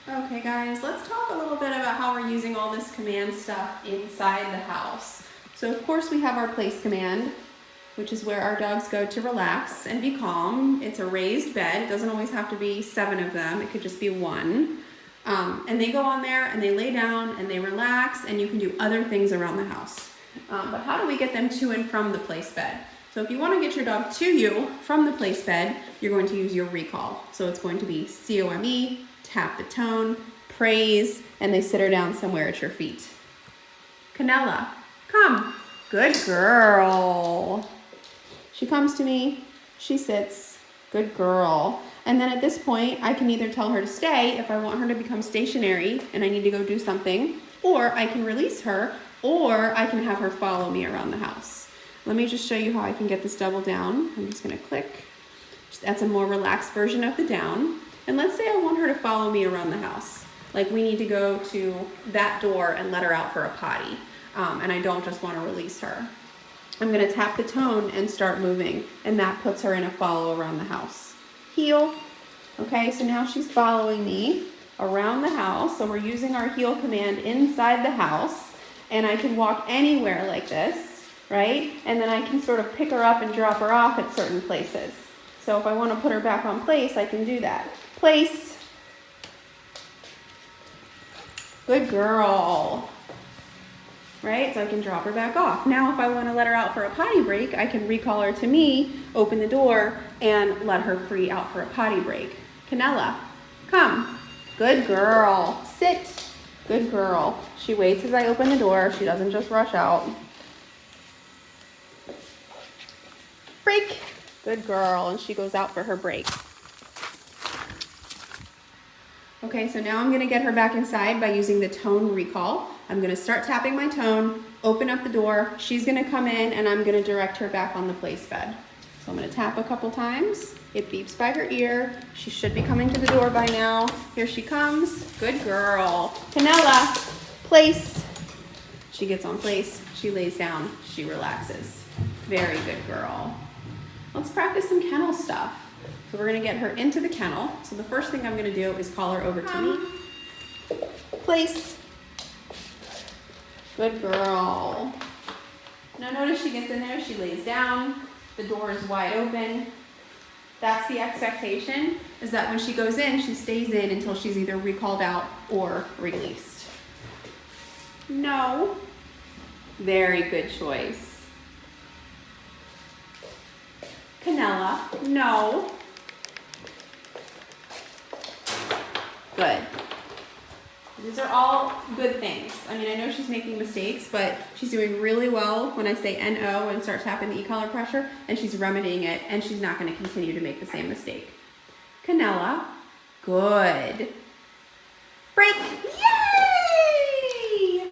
Okay guys, let's talk a little bit about how we're using all this command stuff inside the house. So of course we have our place command, which is where our dogs go to relax and be calm. It's a raised bed. It doesn't always have to be 7 of them. It could just be 1. And they go on there and they lay down and they relax, and you can do other things around the house. But how do we get them to and from the place bed? So if you want to get your dog to you from the place bed, you're going to use your recall. So it's going to be COME, tap the tone, praise, and they sit her down somewhere at your feet. Canela, come. Good girl. She comes to me, she sits, good girl. And then at this point, I can either tell her to stay if I want her to become stationary and I need to go do something, or I can release her, or I can have her follow me around the house. Let me just show you how I can get this double down. I'm just gonna click. That's a more relaxed version of the down. And let's say I want her to follow me around the house. Like we need to go to that door and let her out for a potty. And I don't just want to release her. I'm going to tap the tone and start moving, and that puts her in a follow around the house. Heel. Okay, so now she's following me around the house. So we're using our heel command inside the house, and I can walk anywhere like this, right? And then I can sort of pick her up and drop her off at certain places. So if I want to put her back on place, I can do that. Place. Good girl. Right? So I can drop her back off. Now if I want to let her out for a potty break, I can recall her to me, open the door, and let her free out for a potty break. Canela, come. Good girl. Sit. Good girl. She waits as I open the door. She doesn't just rush out. Break. Good girl. And she goes out for her break. Okay, so now I'm going to get her back inside by using the tone recall. I'm going to start tapping my tone, open up the door, she's going to come in, and I'm going to direct her back on the place bed. So I'm going to tap a couple times. It beeps by her ear. She should be coming to the door by now. Here she comes. Good girl. Canela, place. She gets on place, she lays down, she relaxes. Very good girl. Let's practice some kennel stuff. So we're going to get her into the kennel. So the first thing I'm going to do is call her over to me. Place. Good girl. Now notice she gets in there, she lays down, the door is wide open. That's the expectation, is that when she goes in, she stays in until she's either recalled out or released. No. Very good choice. Canela, no. Good. These are all good things. I mean, I know she's making mistakes, but she's doing really well when I say NO and start tapping the e-collar pressure, and she's remedying it, and she's not going to continue to make the same mistake. Canela, good. Break. Yeah!